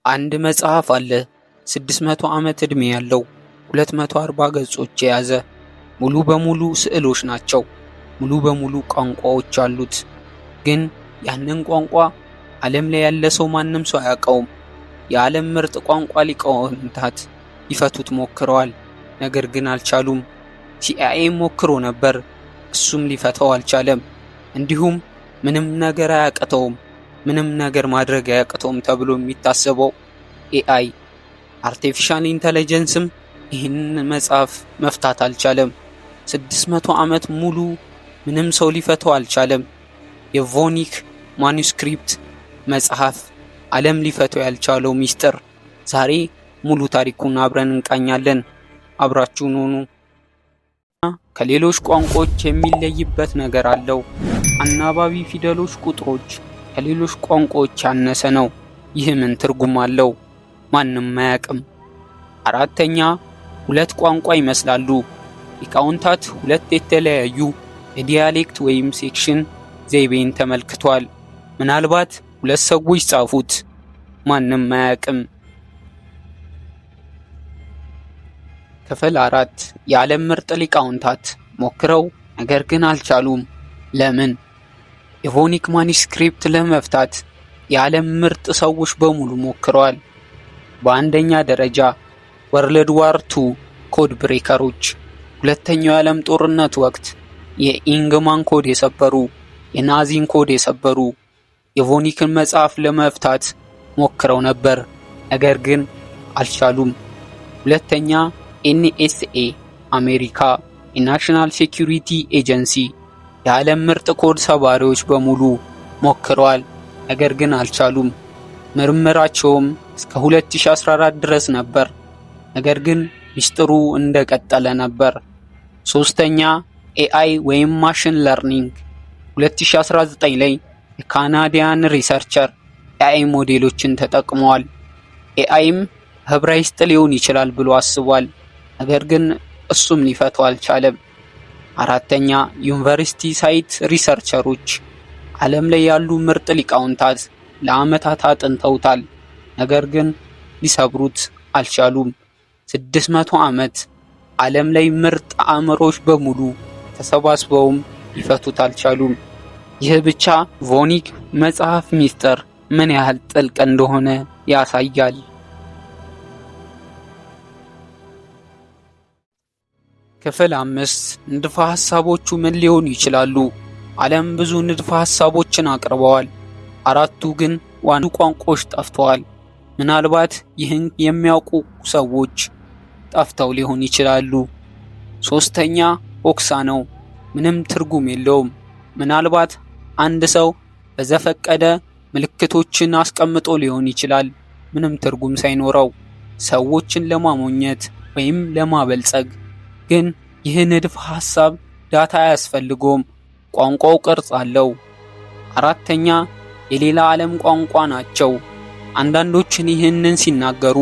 አንድ መጽሐፍ አለ 600 ዓመት ዕድሜ ያለው 240 ገጾች የያዘ ሙሉ በሙሉ ስዕሎች ናቸው። ሙሉ በሙሉ ቋንቋዎች አሉት። ግን ያንን ቋንቋ ዓለም ላይ ያለ ሰው ማንም ሰው አያውቀውም። የዓለም ምርጥ ቋንቋ ሊቃውንታት ሊፈቱት ሞክረዋል፣ ነገር ግን አልቻሉም። ሲአይኤ ሞክሮ ነበር፣ እሱም ሊፈታው አልቻለም። እንዲሁም ምንም ነገር አያቅተውም፣ ምንም ነገር ማድረግ አያቅተውም ተብሎ የሚታሰበው ኤአይ አርቲፊሻል ኢንተለጀንስም ይህንን መጽሐፍ መፍታት አልቻለም። 600 ዓመት ሙሉ ምንም ሰው ሊፈታው አልቻለም። የቮኒክ ማኑስክሪፕት መጽሐፍ ዓለም ሊፈታው ያልቻለው ሚስጥር። ዛሬ ሙሉ ታሪኩን አብረን እንቃኛለን። አብራችሁን ሁኑ። ከሌሎች ቋንቋዎች የሚለይበት ነገር አለው። አናባቢ ፊደሎች ቁጥሮች ከሌሎች ቋንቋዎች ያነሰ ነው። ይህ ምን ትርጉም አለው? ማንም አያውቅም። አራተኛ፣ ሁለት ቋንቋ ይመስላሉ። ሊቃውንታት ሁለት የተለያዩ የዲያሌክት ወይም ሴክሽን ዘይቤን ተመልክቷል። ምናልባት ሁለት ሰዎች ጻፉት፣ ማንም አያውቅም። ክፍል 4 የዓለም ምርጥ ሊቃውንታት ሞክረው ነገር ግን አልቻሉም። ለምን? የቮኒክ ማኑስክሪፕት ለመፍታት የዓለም ምርጥ ሰዎች በሙሉ ሞክረዋል። በአንደኛ ደረጃ ወርልድ ዋር 2 ኮድ ብሬከሮች፣ ሁለተኛው የዓለም ጦርነት ወቅት የኢንግማን ኮድ የሰበሩ፣ የናዚን ኮድ የሰበሩ የቮኒክን መጽሐፍ ለመፍታት ሞክረው ነበር፣ ነገር ግን አልቻሉም። ሁለተኛ ኤንኤስኤ አሜሪካ የናሽናል ሴኩሪቲ ኤጀንሲ የዓለም ምርጥ ኮድ ሰባሪዎች በሙሉ ሞክረዋል፣ ነገር ግን አልቻሉም። ምርመራቸውም እስከ 2014 ድረስ ነበር፣ ነገር ግን ሚስጥሩ እንደቀጠለ ነበር። ሶስተኛ ኤአይ ወይም ማሽን ለርኒንግ 2019 ላይ የካናዲያን ሪሰርቸር ኤአይ ሞዴሎችን ተጠቅመዋል። ኤአይም ዕብራይስጥ ሊሆን ይችላል ብሎ አስቧል፣ ነገር ግን እሱም ሊፈታው አልቻለም። አራተኛ ዩኒቨርሲቲ ሳይት ሪሰርቸሮች ዓለም ላይ ያሉ ምርጥ ሊቃውንታት ለዓመታት አጥንተውታል፣ ነገር ግን ሊሰብሩት አልቻሉም። 600 ዓመት ዓለም ላይ ምርጥ አእምሮች በሙሉ ተሰባስበውም ሊፈቱት አልቻሉም። ይህ ብቻ ቮኒክ መጽሐፍ ሚስጥር ምን ያህል ጥልቅ እንደሆነ ያሳያል። ክፍል 5 ንድፈ ሐሳቦቹ ምን ሊሆኑ ይችላሉ? ዓለም ብዙ ንድፈ ሐሳቦችን አቅርበዋል። አራቱ ግን ዋና ቋንቋዎች ጠፍተዋል። ምናልባት ይህን የሚያውቁ ሰዎች ጠፍተው ሊሆን ይችላሉ። ሶስተኛ ኦክሳ ነው፣ ምንም ትርጉም የለውም። ምናልባት አንድ ሰው በዘፈቀደ ምልክቶችን አስቀምጦ ሊሆን ይችላል፣ ምንም ትርጉም ሳይኖረው ሰዎችን ለማሞኘት ወይም ለማበልጸግ። ግን ይህ ንድፈ ሐሳብ ዳታ አያስፈልገውም፣ ቋንቋው ቅርጽ አለው። አራተኛ የሌላ ዓለም ቋንቋ ናቸው። አንዳንዶችን ይህንን ሲናገሩ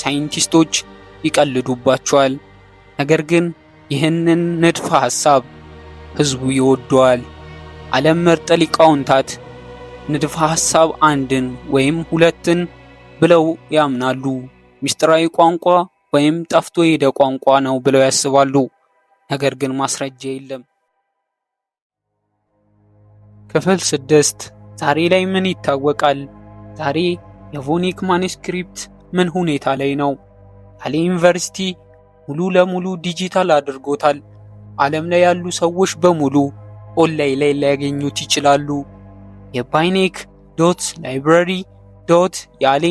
ሳይንቲስቶች ይቀልዱባቸዋል፣ ነገር ግን ይህንን ንድፈ ሐሳብ ሕዝቡ ይወደዋል። ዓለም ምርጥ ሊቃውንታት ንድፈ ሐሳብ አንድን ወይም ሁለትን ብለው ያምናሉ። ምስጢራዊ ቋንቋ ወይም ጠፍቶ የሄደ ቋንቋ ነው ብለው ያስባሉ፣ ነገር ግን ማስረጃ የለም። ክፍል 6 ዛሬ ላይ ምን ይታወቃል? ዛሬ የቮኒክ ማኑስክሪፕት ምን ሁኔታ ላይ ነው? ያሌ ዩኒቨርሲቲ ሙሉ ለሙሉ ዲጂታል አድርጎታል። ዓለም ላይ ያሉ ሰዎች በሙሉ ኦንላይን ላይ ሊያገኙት ይችላሉ። የባይኔክ ዶት ላይብራሪ ዶት ያሌ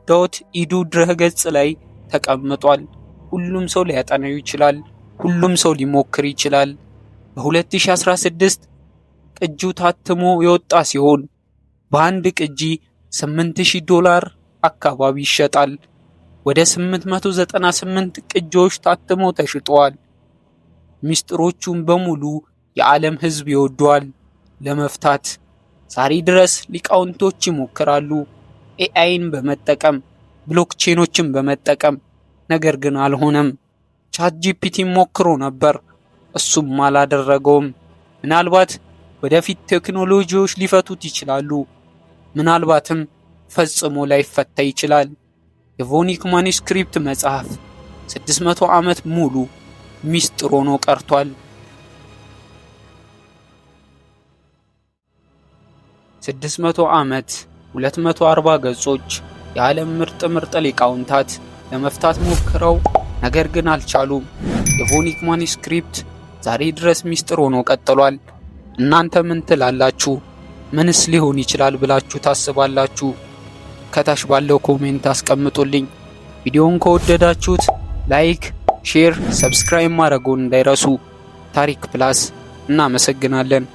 ዶት ኢዱ ድረገጽ ላይ ተቀምጧል። ሁሉም ሰው ሊያጠናው ይችላል። ሁሉም ሰው ሊሞክር ይችላል። በ2016 ቅጂው ታትሞ የወጣ ሲሆን በአንድ ቅጂ $8,000 አካባቢ ይሸጣል። ወደ 898 ቅጂዎች ታትመው ተሽጠዋል። ሚስጥሮቹን በሙሉ የዓለም ሕዝብ ይወደዋል ለመፍታት። ዛሬ ድረስ ሊቃውንቶች ይሞክራሉ፣ ኤአይን በመጠቀም ብሎክቼኖችን በመጠቀም፣ ነገር ግን አልሆነም። ቻት ጂፒቲ ሞክሮ ነበር፣ እሱም አላደረገውም። ምናልባት ወደፊት ቴክኖሎጂዎች ሊፈቱት ይችላሉ፣ ምናልባትም ፈጽሞ ላይፈታ ይችላል። የቮኒክ ማኑስክሪፕት መጽሐፍ 600 ዓመት ሙሉ ሚስጥር ሆኖ ቀርቷል። 600 ዓመት 240 ገጾች የዓለም ምርጥ ሊቃውንታት ለመፍታት ሞክረው ነገር ግን አልቻሉም። የቮኒክ ማኑስክሪፕት ዛሬ ድረስ ሚስጥር ሆኖ ቀጥሏል። እናንተ ምን ትላላችሁ? ምንስ ሊሆን ይችላል ብላችሁ ታስባላችሁ? ከታች ባለው ኮሜንት አስቀምጡልኝ። ቪዲዮውን ከወደዳችሁት ላይክ፣ ሼር፣ ሰብስክራይብ ማድረጉን እንዳይረሱ። ታሪክ ፕላስ እናመሰግናለን።